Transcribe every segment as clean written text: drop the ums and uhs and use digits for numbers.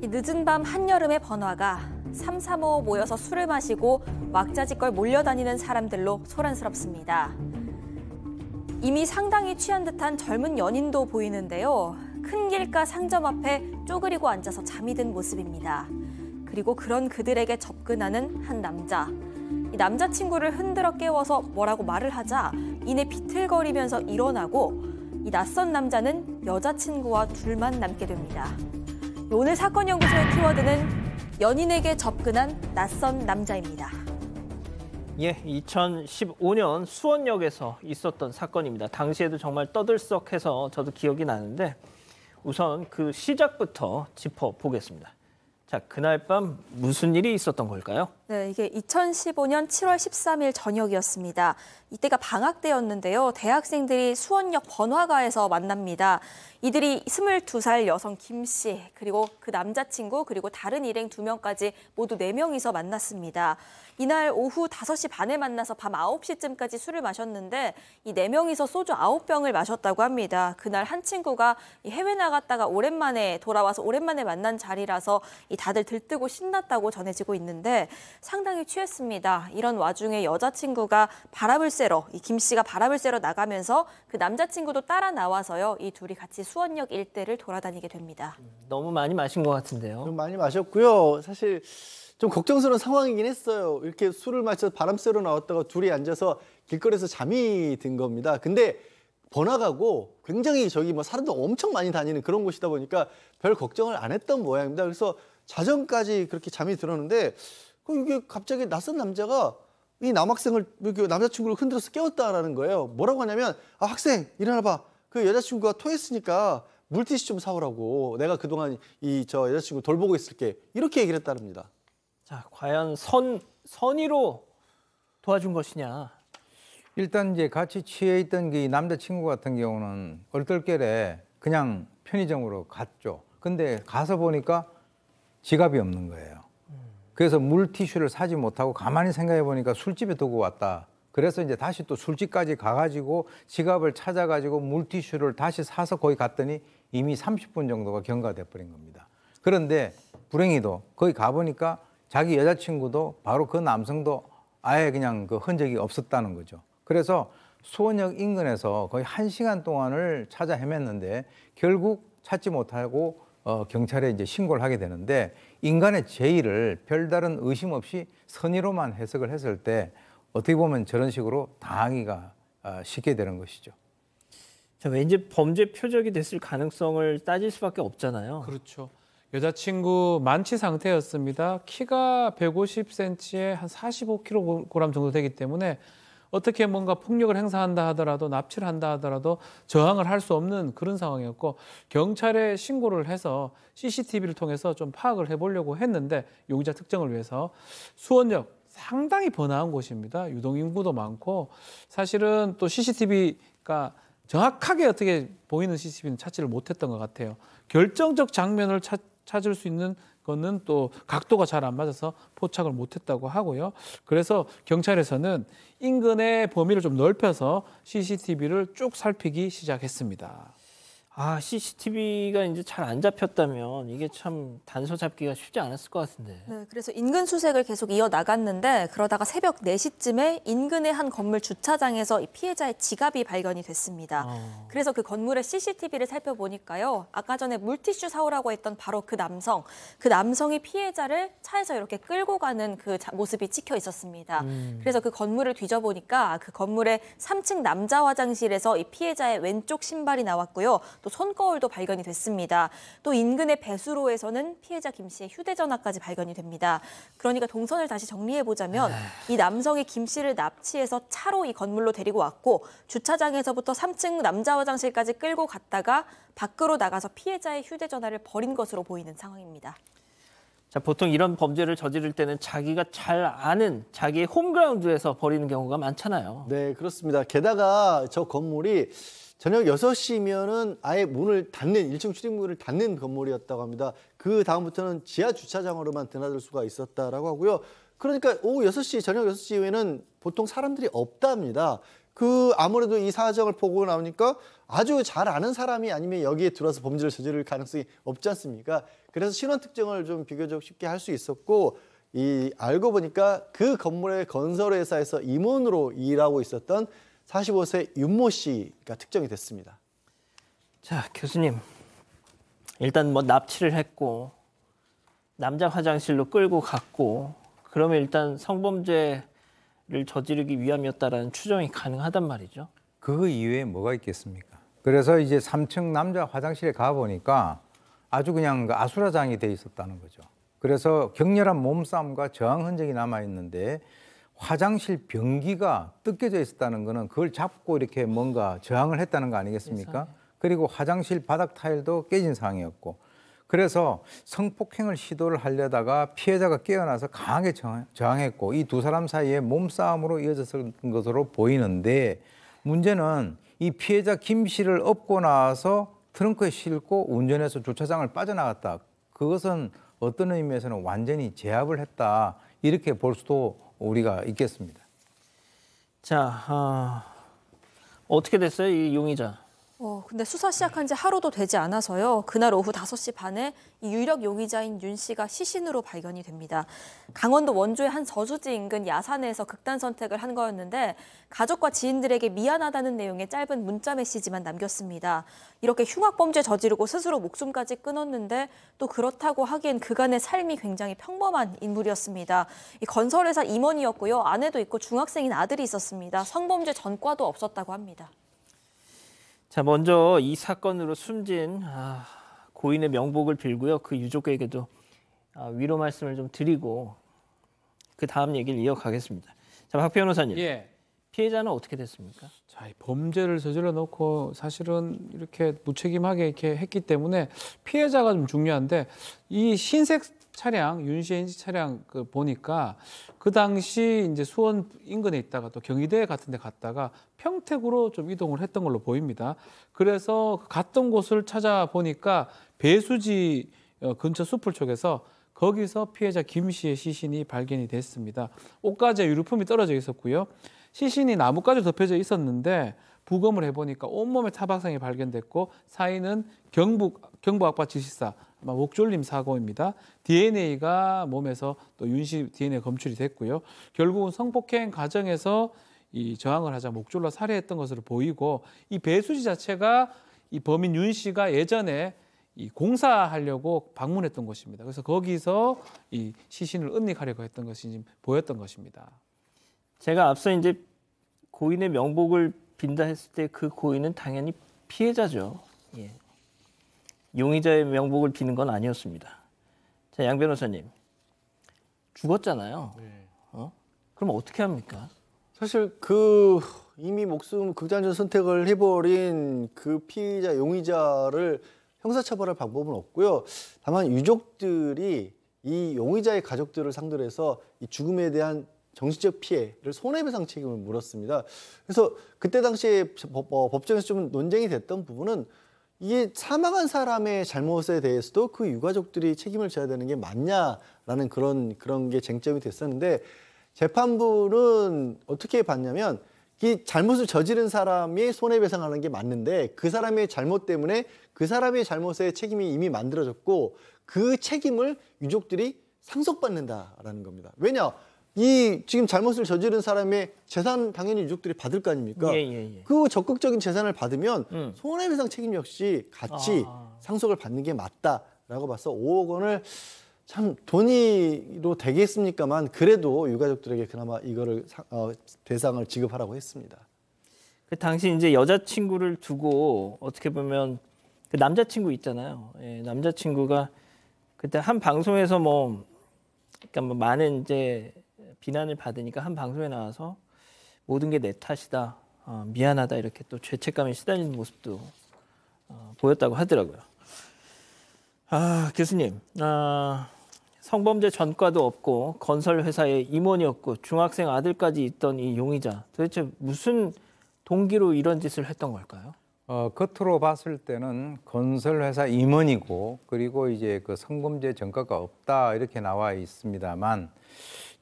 이 늦은 밤 한여름의 번화가 335 모여서 술을 마시고 왁자지껄 몰려다니는 사람들로 소란스럽습니다. 이미 상당히 취한 듯한 젊은 연인도 보이는데요. 큰 길가 상점 앞에 쪼그리고 앉아서 잠이 든 모습입니다. 그리고 그런 그들에게 접근하는 한 남자. 이 남자친구를 흔들어 깨워서 뭐라고 말을 하자 이내 비틀거리면서 일어나고 이 낯선 남자는 여자친구와 둘만 남게 됩니다. 오늘 사건 연구소의 키워드는 연인에게 접근한 낯선 남자입니다. 예, 2015년 수원역에서 있었던 사건입니다. 당시에도 정말 떠들썩해서 저도 기억이 나는데 우선 그 시작부터 짚어보겠습니다. 자, 그날 밤 무슨 일이 있었던 걸까요? 네, 이게 2015년 7월 13일 저녁이었습니다. 이때가 방학 때였는데요. 대학생들이 수원역 번화가에서 만납니다. 이들이 22살 여성 김 씨, 그리고 그 남자친구, 그리고 다른 일행 2명까지 모두 4명이서 만났습니다. 이날 오후 5시 반에 만나서 밤 9시쯤까지 술을 마셨는데 이 4명이서 소주 9병을 마셨다고 합니다. 그날 한 친구가 해외 나갔다가 오랜만에 돌아와서 오랜만에 만난 자리라서 다들 들뜨고 신났다고 전해지고 있는데 상당히 취했습니다. 이런 와중에 여자친구가 바람을 쐬러, 이 김 씨가 바람을 쐬러 나가면서 그 남자친구도 따라 나와서요. 이 둘이 같이 수원역 일대를 돌아다니게 됩니다. 너무 많이 마신 것 같은데요. 좀 많이 마셨고요. 사실 좀 걱정스러운 상황이긴 했어요. 이렇게 술을 마셔서 바람 쐬러 나왔다가 둘이 앉아서 길거리에서 잠이 든 겁니다. 근데 번화가고 굉장히 저기 뭐 사람도 엄청 많이 다니는 그런 곳이다 보니까 별 걱정을 안 했던 모양입니다. 그래서 자정까지 그렇게 잠이 들었는데 이게 갑자기 낯선 남자가 이 남학생을 이렇게 남자친구를 흔들어서 깨웠다라는 거예요. 뭐라고 하냐면 학생 일어나봐. 그 여자친구가 토했으니까 물티슈 좀 사오라고. 내가 그동안 저 여자친구 돌보고 있을게. 이렇게 얘기를 했다랍니다. 자, 과연 선의로 도와준 것이냐? 일단 이제 같이 취해 있던 그 남자친구 같은 경우는 얼떨결에 그냥 편의점으로 갔죠. 근데 가서 보니까 지갑이 없는 거예요. 그래서 물티슈를 사지 못하고 가만히 생각해 보니까 술집에 두고 왔다. 그래서 이제 다시 또 술집까지 가가지고 지갑을 찾아가지고 물티슈를 다시 사서 거기 갔더니 이미 30분 정도가 경과돼 버린 겁니다. 그런데 불행히도 거기 가보니까 자기 여자친구도 바로 그 남성도 아예 그냥 그 흔적이 없었다는 거죠. 그래서 수원역 인근에서 거의 1시간 동안을 찾아 헤맸는데 결국 찾지 못하고 경찰에 이제 신고를 하게 되는데 인간의 죄의를 별다른 의심 없이 선의로만 해석을 했을 때 어떻게 보면 저런 식으로 당하기가 쉽게 되는 것이죠. 자, 왠지 범죄 표적이 됐을 가능성을 따질 수밖에 없잖아요. 그렇죠. 여자친구 만취 상태였습니다. 키가 150cm에 한 45kg 정도 되기 때문에 어떻게 뭔가 폭력을 행사한다 하더라도 납치를 한다 하더라도 저항을 할 수 없는 그런 상황이었고 경찰에 신고를 해서 CCTV를 통해서 좀 파악을 해보려고 했는데 용의자 특정을 위해서 수원역 상당히 번화한 곳입니다. 유동인구도 많고 사실은 또 CCTV가 정확하게 어떻게 보이는 CCTV는 찾지를 못했던 것 같아요. 결정적 장면을 찾을 수 있는 거는 또 각도가 잘 안 맞아서 포착을 못했다고 하고요. 그래서 경찰에서는 인근의 범위를 좀 넓혀서 CCTV를 쭉 살피기 시작했습니다. CCTV가 이제 잘 안 잡혔다면 이게 참 단서 잡기가 쉽지 않았을 것 같은데. 네, 그래서 인근 수색을 계속 이어나갔는데 그러다가 새벽 4시쯤에 인근의 한 건물 주차장에서 이 피해자의 지갑이 발견이 됐습니다. 그래서 그 건물의 CCTV를 살펴보니까요. 아까 전에 물티슈 사오라고 했던 바로 그 남성이 피해자를 차에서 이렇게 끌고 가는 그 모습이 찍혀 있었습니다. 그래서 그 건물을 뒤져보니까 그 건물의 3층 남자 화장실에서 이 피해자의 왼쪽 신발이 나왔고요. 또 손거울도 발견이 됐습니다. 또 인근의 배수로에서는 피해자 김 씨의 휴대전화까지 발견이 됩니다. 그러니까 동선을 다시 정리해보자면 이 남성이 김 씨를 납치해서 차로 이 건물로 데리고 왔고 주차장에서부터 3층 남자 화장실까지 끌고 갔다가 밖으로 나가서 피해자의 휴대전화를 버린 것으로 보이는 상황입니다. 자, 보통 이런 범죄를 저지를 때는 자기가 잘 아는 자기의 홈그라운드에서 벌이는 경우가 많잖아요. 네, 그렇습니다. 게다가 저 건물이 저녁 6시면은 아예 문을 닫는 1층 출입문을 닫는 건물이었다고 합니다. 그 다음부터는 지하 주차장으로만 드나들 수가 있었다라고 하고요. 그러니까 오후 6시, 저녁 6시 이후에는 보통 사람들이 없답니다. 아무래도 이 사정을 보고 나오니까 아주 잘 아는 사람이 아니면 여기에 들어와서 범죄를 저지를 가능성이 없지 않습니까? 그래서 신원 특정을 좀 비교적 쉽게 할 수 있었고 알고 보니까 그 건물의 건설회사에서 임원으로 일하고 있었던 45세 윤모 씨가 특정이 됐습니다. 자, 교수님. 일단 뭐 납치를 했고 남자 화장실로 끌고 갔고 그러면 일단 성범죄를 저지르기 위함이었다라는 추정이 가능하단 말이죠. 그 이외에 뭐가 있겠습니까? 그래서 이제 3층 남자 화장실에 가보니까 아주 그냥 그 아수라장이 돼 있었다는 거죠. 그래서 격렬한 몸싸움과 저항 흔적이 남아있는데 화장실 변기가 뜯겨져 있었다는 거는 그걸 잡고 이렇게 뭔가 저항을 했다는 거 아니겠습니까? 그리고 화장실 바닥 타일도 깨진 상황이었고 그래서 성폭행을 시도를 하려다가 피해자가 깨어나서 강하게 저항했고 이 두 사람 사이에 몸싸움으로 이어졌던 것으로 보이는데 문제는 이 피해자 김 씨를 업고 나와서 트렁크에 싣고 운전해서 주차장을 빠져나갔다. 그것은 어떤 의미에서는 완전히 제압을 했다. 이렇게 볼 수도 우리가 있겠습니다. 자, 어떻게 됐어요, 이 용의자? 근데 수사 시작한 지 하루도 되지 않아서요. 그날 오후 5시 반에 이 유력 용의자인 윤 씨가 시신으로 발견이 됩니다. 강원도 원주의 한 저수지 인근 야산에서 극단 선택을 한 거였는데 가족과 지인들에게 미안하다는 내용의 짧은 문자 메시지만 남겼습니다. 이렇게 흉악범죄 저지르고 스스로 목숨까지 끊었는데 또 그렇다고 하기엔 그간의 삶이 굉장히 평범한 인물이었습니다. 이 건설회사 임원이었고요. 아내도 있고 중학생인 아들이 있었습니다. 성범죄 전과도 없었다고 합니다. 자, 먼저 이 사건으로 숨진 고인의 명복을 빌고요. 그 유족에게도 위로 말씀을 좀 드리고 그 다음 얘기를 이어가겠습니다. 자, 박 변호사님. 예. 피해자는 어떻게 됐습니까? 자, 이 범죄를 저질러 놓고 사실은 이렇게 무책임하게 이렇게 했기 때문에 피해자가 좀 중요한데 이 흰색 차량, 윤 씨의 차량 보니까 그 당시 이제 수원 인근에 있다가 또 경희대 같은 데 갔다가 평택으로 좀 이동을 했던 걸로 보입니다. 그래서 갔던 곳을 찾아보니까 배수지 근처 숲을 쪽에서 거기서 피해자 김 씨의 시신이 발견이 됐습니다. 옷가지에 유류품이 떨어져 있었고요. 시신이 나뭇가지로 덮여져 있었는데 부검을 해보니까 온몸에 타박상이 발견됐고 사인은 경부악바지시사 아마 목졸림 사고입니다. DNA가 몸에서 또 윤 씨 DNA 검출이 됐고요. 결국은 성폭행 과정에서 이 저항을 하자 목졸라 살해했던 것으로 보이고 이 배수지 자체가 이 범인 윤 씨가 예전에 이 공사하려고 방문했던 곳입니다. 그래서 거기서 이 시신을 은닉하려고 했던 것이 보였던 것입니다. 제가 앞서 이제 고인의 명복을 빈다 했을 때 그 고인은 당연히 피해자죠. 예. 용의자의 명복을 비는 건 아니었습니다. 자, 양 변호사님. 죽었잖아요. 그럼 어떻게 합니까? 사실 이미 목숨 극단적 선택을 해버린 그 피의자 용의자를 형사처벌할 방법은 없고요. 다만 유족들이 이 용의자의 가족들을 상대로 해서 이 죽음에 대한 정신적 피해를 손해배상 책임을 물었습니다. 그래서 그때 당시에 법정에서 좀 논쟁이 됐던 부분은 이게 사망한 사람의 잘못에 대해서도 그 유가족들이 책임을 져야 되는 게 맞냐라는 그런 게 쟁점이 됐었는데 재판부는 어떻게 봤냐면 이 잘못을 저지른 사람이 손해배상하는 게 맞는데 그 사람의 잘못 때문에 그 사람의 잘못에 책임이 이미 만들어졌고 그 책임을 유족들이 상속받는다라는 겁니다. 왜냐? 이 지금 잘못을 저지른 사람의 재산 당연히 유족들이 받을 거 아닙니까? 그 적극적인 재산을 받으면 손해배상 책임 역시 같이 상속을 받는 게 맞다라고 봐서 5억 원을 참 돈으로 되겠습니까만 그래도 유가족들에게 그나마 이거를 대상을 지급하라고 했습니다. 그 당시 이제 여자친구를 두고 어떻게 보면 그 남자친구 있잖아요. 예, 남자친구가 그때 한 방송에서 그러니까 많은 이제 비난을 받으니까 한 방송에 나와서 모든 게 내 탓이다, 미안하다 이렇게 또 죄책감에 시달리는 모습도 보였다고 하더라고요. 교수님, 성범죄 전과도 없고 건설 회사의 임원이었고 중학생 아들까지 있던 이 용의자 도대체 무슨 동기로 이런 짓을 했던 걸까요? 겉으로 봤을 때는 건설회사 임원이고 그리고 이제 그 성범죄 전과가 없다 이렇게 나와 있습니다만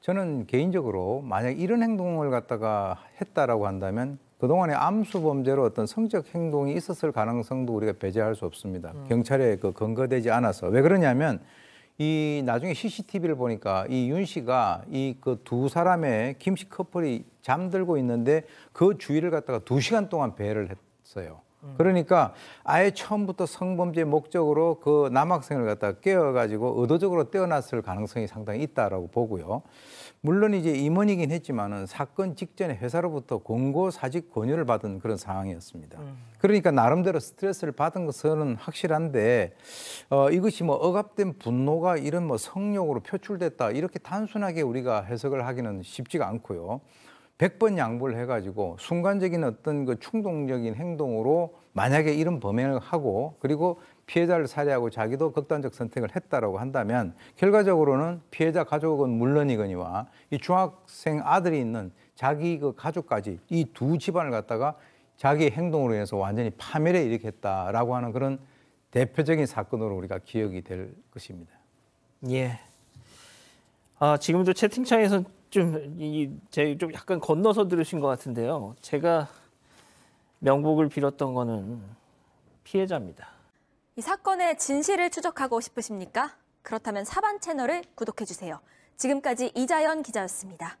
저는 개인적으로 만약 이런 행동을 갖다가 했다라고 한다면 그동안의 암수 범죄로 어떤 성적 행동이 있었을 가능성도 우리가 배제할 수 없습니다. 경찰에 그 근거되지 않아서. 왜 그러냐면 이 나중에 CCTV를 보니까 이 윤 씨가 이 그 두 사람의 김 씨 커플이 잠들고 있는데 그 주위를 갖다가 2시간 동안 배회를 했어요. 그러니까 아예 처음부터 성범죄 목적으로 그 남학생을 갖다가 깨워가지고 의도적으로 떼어놨을 가능성이 상당히 있다라고 보고요. 물론 이제 임원이긴 했지만은 사건 직전에 회사로부터 공고 사직 권유를 받은 그런 상황이었습니다. 그러니까 나름대로 스트레스를 받은 것은 확실한데 이것이 뭐 억압된 분노가 이런 뭐 성욕으로 표출됐다 이렇게 단순하게 우리가 해석을 하기는 쉽지가 않고요. 100번 양보를 해가지고 순간적인 어떤 그 충동적인 행동으로 만약에 이런 범행을 하고 그리고 피해자를 살해하고 자기도 극단적 선택을 했다라고 한다면 결과적으로는 피해자 가족은 물론이거니와 이 중학생 아들이 있는 자기 그 가족까지 이 두 집안을 갖다가 자기의 행동으로 인해서 완전히 파멸에 일으켰다라고 하는 그런 대표적인 사건으로 우리가 기억이 될 것입니다. 예. 지금도 채팅창에서 좀 약간 건너서 들으신 것 같은데요. 제가 명복을 빌었던 거는 피해자입니다. 이 사건의 진실을 추적하고 싶으십니까? 그렇다면 사반 채널을 구독해주세요. 지금까지 이자연 기자였습니다.